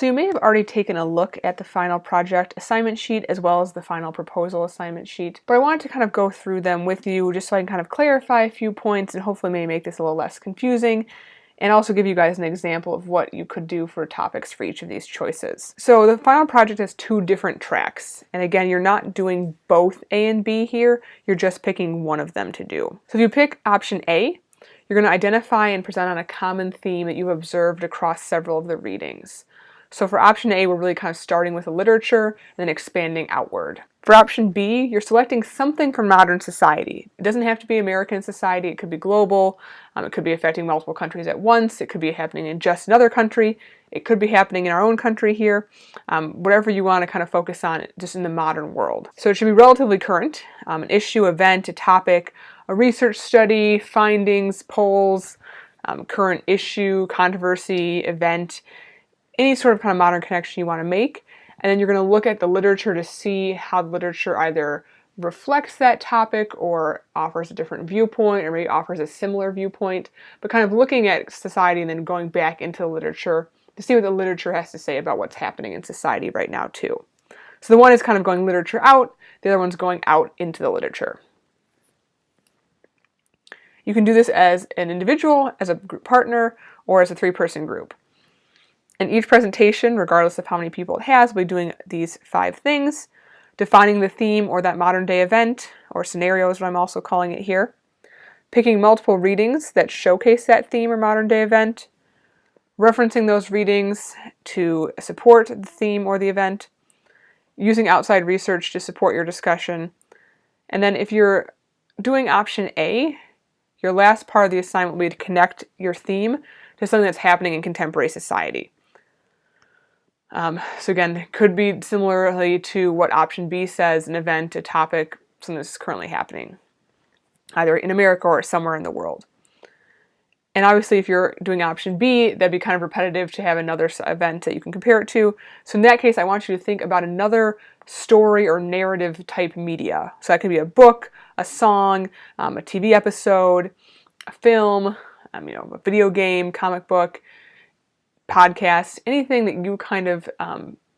So you may have already taken a look at the final project assignment sheet as well as the final proposal assignment sheet, but I wanted to kind of go through them with you just so I can kind of clarify a few points and hopefully maybe make this a little less confusing, and also give you guys an example of what you could do for topics for each of these choices. So the final project has 2 different tracks, and again, you're not doing both A and B here, you're just picking one of them to do. So if you pick option A, you're going to identify and present on a common theme that you've observed across several of the readings. So for option A, we're really kind of starting with the literature and then expanding outward. For option B, you're selecting something from modern society. It doesn't have to be American society, it could be global, it could be affecting multiple countries at once, it could be happening in just another country, it could be happening in our own country here, whatever you want to kind of focus on just in the modern world. So it should be relatively current, an issue, event, a topic, a research study, findings, polls, current issue, controversy, event, any sort of kind of modern connection you want to make. And then you're going to look at the literature to see how the literature either reflects that topic or offers a different viewpoint or maybe offers a similar viewpoint, but kind of looking at society and then going back into the literature to see what the literature has to say about what's happening in society right now too. So the one is kind of going literature out, the other one's going out into the literature. You can do this as an individual, as a group partner, or as a 3-person group. And each presentation, regardless of how many people it has, will be doing these 5 things: defining the theme or that modern day event, or scenario is what I'm also calling it here, picking multiple readings that showcase that theme or modern day event, referencing those readings to support the theme or the event, using outside research to support your discussion, and then if you're doing option A, your last part of the assignment will be to connect your theme to something that's happening in contemporary society. So again, it could be similarly to what option B says, an event, a topic, something that's currently happening, either in America or somewhere in the world. And obviously if you're doing option B, that'd be kind of repetitive to have another event that you can compare it to. So in that case, I want you to think about another story or narrative type media. So that could be a book, a song, a TV episode, a film, a video game, comic book, podcast, anything that you kind of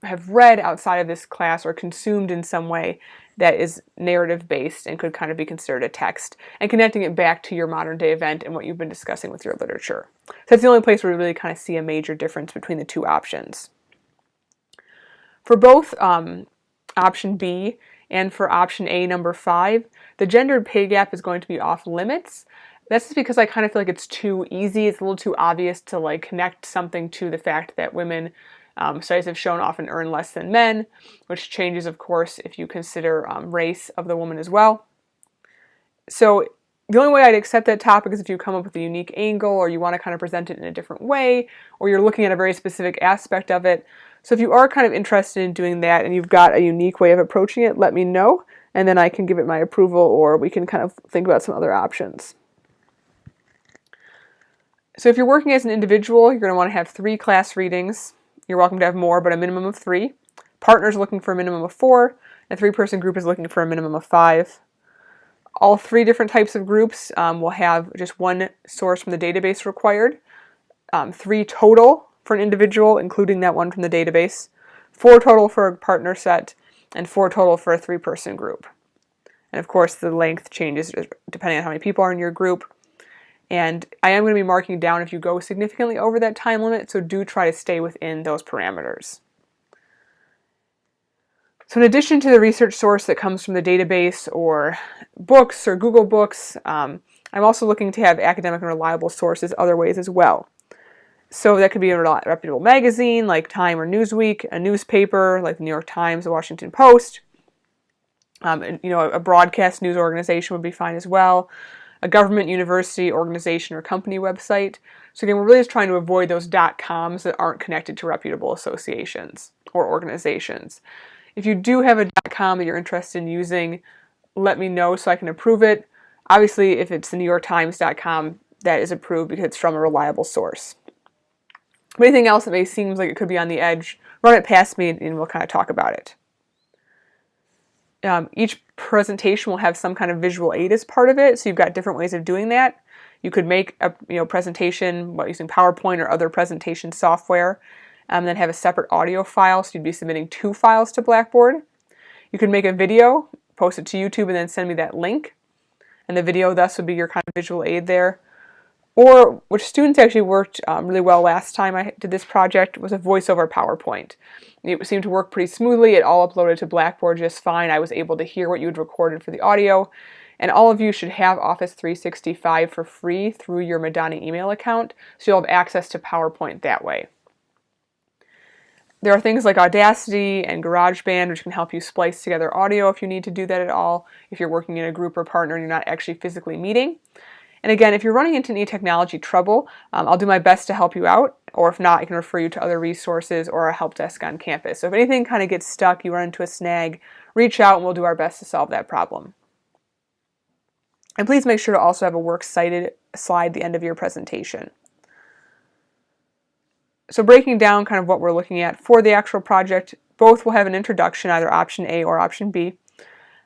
have read outside of this class or consumed in some way that is narrative based and could kind of be considered a text, and connecting it back to your modern day event and what you've been discussing with your literature. So that's the only place where we really kind of see a major difference between the 2 options. For both option B and for option A number 5, the gendered pay gap is going to be off limits. That's just because I kind of feel like it's too easy, it's a little too obvious to like connect something to the fact that women, studies have shown, often earn less than men, which changes of course if you consider race of the woman as well. So the only way I'd accept that topic is if you come up with a unique angle, or you want to kind of present it in a different way, or you're looking at a very specific aspect of it. So if you are kind of interested in doing that and you've got a unique way of approaching it, let me know, and then I can give it my approval, or we can kind of think about some other options. So if you're working as an individual, you're going to want to have 3 class readings. You're welcome to have more, but a minimum of 3. Partners looking for a minimum of 4. A 3-person group is looking for a minimum of 5. All 3 different types of groups will have just 1 source from the database required. 3 total for an individual, including that one from the database. 4 total for a partner set, and 4 total for a 3-person group. And of course, the length changes depending on how many people are in your group. And I am going to be marking down if you go significantly over that time limit, so do try to stay within those parameters. So in addition to the research source that comes from the database or books or Google Books, I'm also looking to have academic and reliable sources other ways as well. So that could be a reputable magazine like Time or Newsweek, a newspaper like the New York Times, the Washington Post, a broadcast news organization would be fine as well, a government, university, organization, or company website. So again, we're really just trying to avoid those .coms that aren't connected to reputable associations or organizations. If you do have a .com that you're interested in using, let me know so I can approve it. Obviously, if it's the NewYorkTimes.com, that is approved because it's from a reliable source. But anything else that may seem like it could be on the edge, run it past me and we'll kind of talk about it. Each presentation will have some kind of visual aid as part of it, so you've got different ways of doing that. You could make a presentation using PowerPoint or other presentation software, then have a separate audio file, so you'd be submitting 2 files to Blackboard. You could make a video, post it to YouTube, and then send me that link. And the video thus would be your kind of visual aid there. Or, which students actually worked really well last time I did this project, was a voiceover PowerPoint. It seemed to work pretty smoothly. It all uploaded to Blackboard just fine. I was able to hear what you had recorded for the audio. And all of you should have Office 365 for free through your Madani email account, so you'll have access to PowerPoint that way. There are things like Audacity and GarageBand, which can help you splice together audio if you need to do that at all, if you're working in a group or partner and you're not actually physically meeting. And again, if you're running into any technology trouble, I'll do my best to help you out, or if not, I can refer you to other resources or a help desk on campus. So if anything kind of gets stuck, you run into a snag, reach out and we'll do our best to solve that problem. And please make sure to also have a works cited slide at the end of your presentation. So breaking down kind of what we're looking at for the actual project, both will have an introduction, either option A or option B.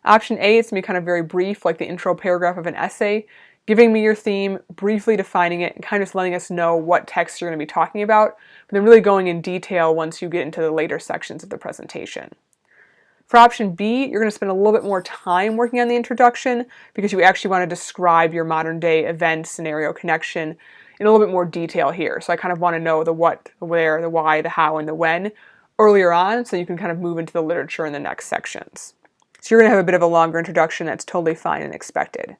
Option A is going to be kind of very brief, like the intro paragraph of an essay, giving me your theme, briefly defining it, and kind of just letting us know what text you're going to be talking about, but then really going in detail once you get into the later sections of the presentation. For option B, you're going to spend a little bit more time working on the introduction because you actually want to describe your modern day event scenario connection in a little bit more detail here. So I kind of want to know the what, the where, the why, the how, and the when earlier on, so you can kind of move into the literature in the next sections. So you're going to have a bit of a longer introduction. That's totally fine and expected.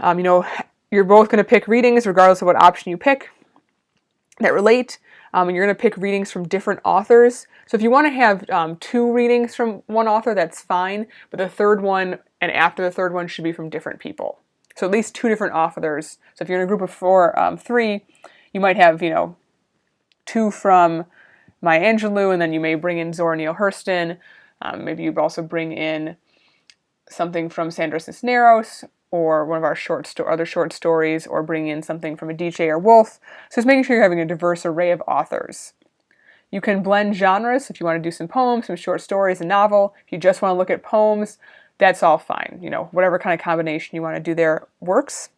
You're both going to pick readings regardless of what option you pick that relate. And you're going to pick readings from different authors. So if you want to have 2 readings from one author, that's fine. But the third one and after the third one should be from different people. So at least 2 different authors. So if you're in a group of 3, you might have, 2 from Maya Angelou, and then you may bring in Zora Neale Hurston. Maybe you also bring in something from Sandra Cisneros, or one of our other short stories, or bring in something from Adichie or Wolf. So just making sure you're having a diverse array of authors. You can blend genres if you want to do some poems, some short stories, a novel. If you just want to look at poems, that's all fine. Whatever kind of combination you want to do there works.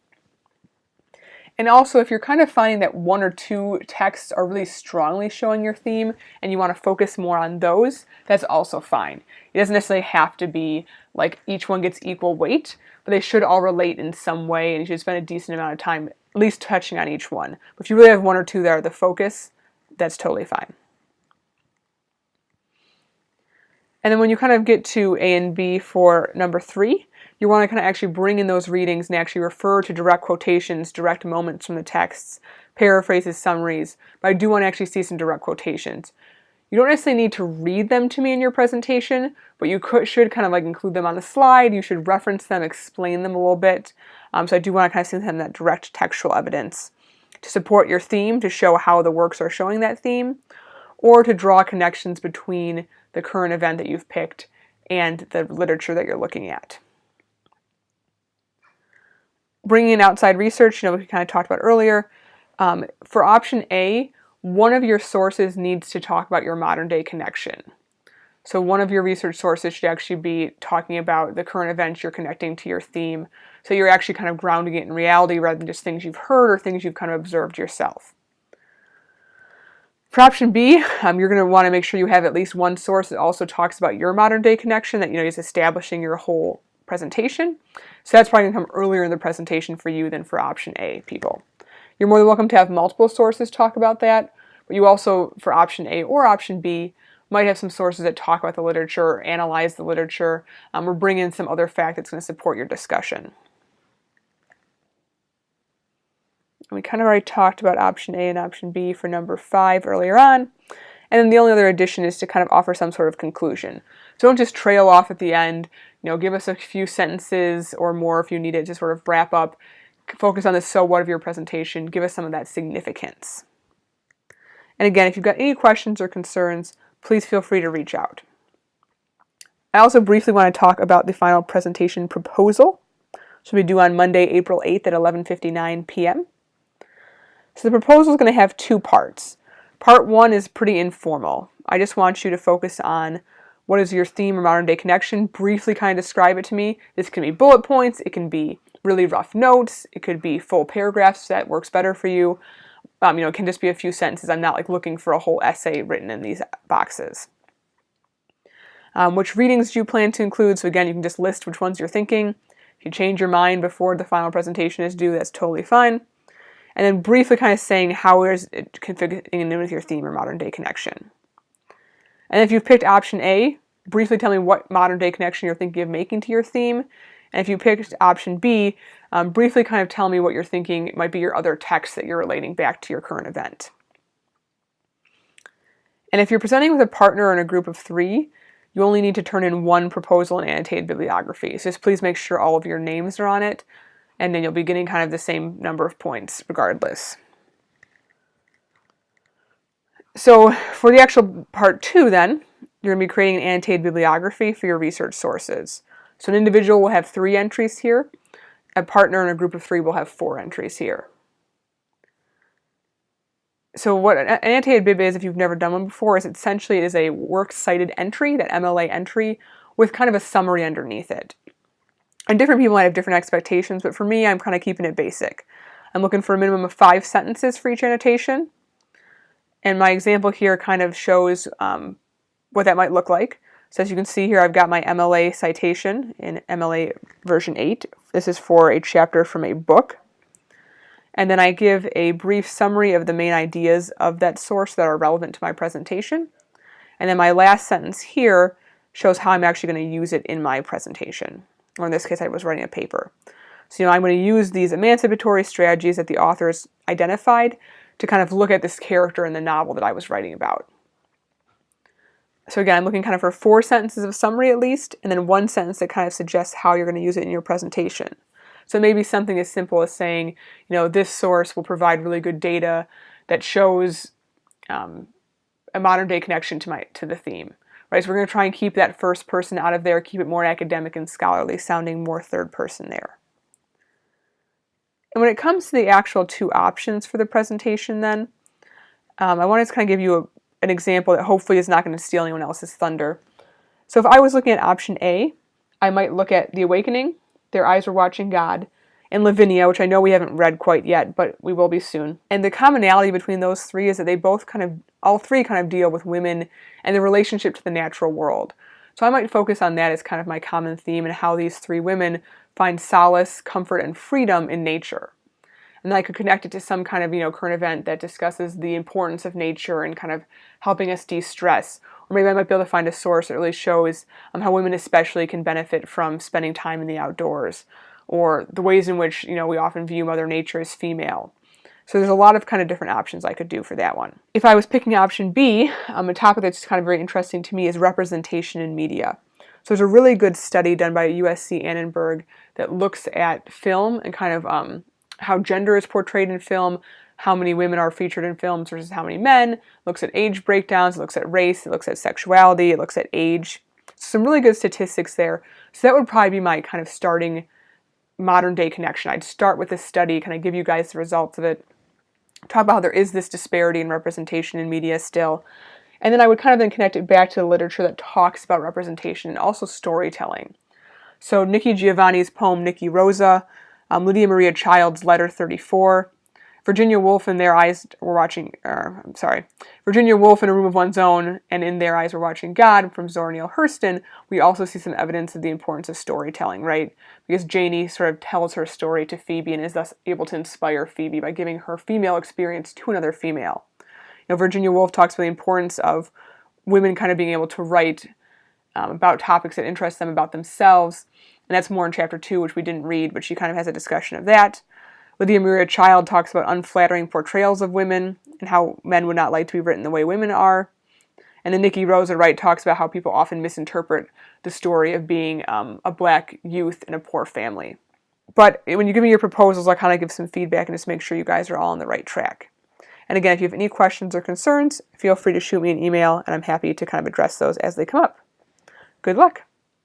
And also, if you're kind of finding that 1 or 2 texts are really strongly showing your theme and you want to focus more on those, that's also fine. It doesn't necessarily have to be like each one gets equal weight, but they should all relate in some way, and you should spend a decent amount of time at least touching on each one. But if you really have 1 or 2 that are the focus, that's totally fine. And then when you kind of get to A and B for number 3, you want to kind of actually bring in those readings and actually refer to direct quotations, direct moments from the texts, paraphrases, summaries. But I do want to actually see some direct quotations. You don't necessarily need to read them to me in your presentation, but you should kind of like include them on the slide. You should reference them, explain them a little bit. So I do want to kind of send them that direct textual evidence to support your theme, to show how the works are showing that theme, or to draw connections between the current event that you've picked and the literature that you're looking at. Bringing in outside research, we kind of talked about earlier. For option A, one of your sources needs to talk about your modern day connection. So one of your research sources should actually be talking about the current events you're connecting to your theme. So you're actually kind of grounding it in reality rather than just things you've heard or things you've kind of observed yourself. For option B, you're going to want to make sure you have at least one source that also talks about your modern day connection, that is establishing your whole presentation. So that's probably going to come earlier in the presentation for you than for option A, people. You're more than welcome to have multiple sources talk about that, but you also, for option A or option B, might have some sources that talk about the literature or analyze the literature, or bring in some other fact that's going to support your discussion. We kind of already talked about option A and option B for number 5 earlier on. And then the only other addition is to kind of offer some sort of conclusion. So don't just trail off at the end. Give us a few sentences or more if you need it to sort of wrap up. Focus on the so what of your presentation. Give us some of that significance. And again, if you've got any questions or concerns, please feel free to reach out. I also briefly want to talk about the final presentation proposal. So we do on Monday, April 8th at 11:59 p.m. So the proposal is going to have 2 parts. Part 1 is pretty informal. I just want you to focus on what is your theme or modern day connection, briefly kind of describe it to me. This can be bullet points, it can be really rough notes, it could be full paragraphs, that works better for you. it can just be a few sentences. I'm not like looking for a whole essay written in these boxes. Which readings do you plan to include? So again, you can just list which ones you're thinking. If you change your mind before the final presentation is due, that's totally fine. And then briefly kind of saying how is it fitting in with your theme or modern day connection. And if you've picked option A, briefly tell me what modern day connection you're thinking of making to your theme. And if you picked option B, briefly kind of tell me what you're thinking might be your other text that you're relating back to your current event. And if you're presenting with a partner in a group of 3, you only need to turn in one proposal and annotated bibliography. So just please make sure all of your names are on it, and then you'll be getting kind of the same number of points regardless. So for the actual part 2 then, you're going to be creating an annotated bibliography for your research sources. So an individual will have 3 entries here. A partner in a group of 3 will have 4 entries here. So what an annotated bib is, if you've never done one before, is essentially it is a works cited entry, that MLA entry, with kind of a summary underneath it. And different people might have different expectations, but for me, I'm kind of keeping it basic. I'm looking for a minimum of 5 sentences for each annotation. And my example here kind of shows what that might look like. So as you can see here, I've got my MLA citation in MLA version 8. This is for a chapter from a book. And then I give a brief summary of the main ideas of that source that are relevant to my presentation. And then my last sentence here shows how I'm actually going to use it in my presentation. Or in this case, I was writing a paper. So, I'm going to use these emancipatory strategies that the authors identified to kind of look at this character in the novel that I was writing about. So again, I'm looking kind of for 4 sentences of summary at least, and then 1 sentence that kind of suggests how you're going to use it in your presentation. So maybe something as simple as saying, this source will provide really good data that shows a modern day connection to the theme. Right? So we're going to try and keep that first person out of there, keep it more academic and scholarly, sounding more third person there. And when it comes to the actual 2 options for the presentation then, I want to kind of give you an example that hopefully is not going to steal anyone else's thunder. So if I was looking at option A, I might look at The Awakening, Their Eyes Were Watching God, and Lavinia, which I know we haven't read quite yet, but we will be soon. And the commonality between those 3 is that they all 3 kind of deal with women and the relationship to the natural world. So I might focus on that as kind of my common theme and how these 3 women find solace, comfort, and freedom in nature. And then I could connect it to some kind of, current event that discusses the importance of nature and kind of helping us de-stress. Or maybe I might be able to find a source that really shows how women especially can benefit from spending time in the outdoors, or the ways in which, we often view Mother Nature as female. So there's a lot of kind of different options I could do for that one. If I was picking option B, a topic that's kind of very interesting to me is representation in media. So there's a really good study done by USC Annenberg that looks at film and kind of how gender is portrayed in film, how many women are featured in films versus how many men. It looks at age breakdowns, it looks at race, it looks at sexuality, it looks at age. Some really good statistics there. So that would probably be my kind of starting modern day connection. I'd start with this study, kind of give you guys the results of it, talk about how there is this disparity in representation in media still, and then I would kind of then connect it back to the literature that talks about representation and also storytelling. So Nikki Giovanni's poem Nikki Rosa, Lydia Maria Child's Letter 34, Virginia Woolf in Their Eyes Were Watching, Virginia Woolf in A Room of One's Own and In Their Eyes Were Watching God from Zora Neale Hurston, we also see some evidence of the importance of storytelling, right? Because Janie sort of tells her story to Phoebe and is thus able to inspire Phoebe by giving her female experience to another female. Virginia Woolf talks about the importance of women kind of being able to write about topics that interest them about themselves, and that's more in chapter 2, which we didn't read, but she kind of has a discussion of that. Lydia Maria Child talks about unflattering portrayals of women and how men would not like to be written the way women are. And then Nikki Rosa Wright talks about how people often misinterpret the story of being a black youth in a poor family. But when you give me your proposals, I'll kind of give some feedback and just make sure you guys are all on the right track. And again, if you have any questions or concerns, feel free to shoot me an email, and I'm happy to kind of address those as they come up. Good luck!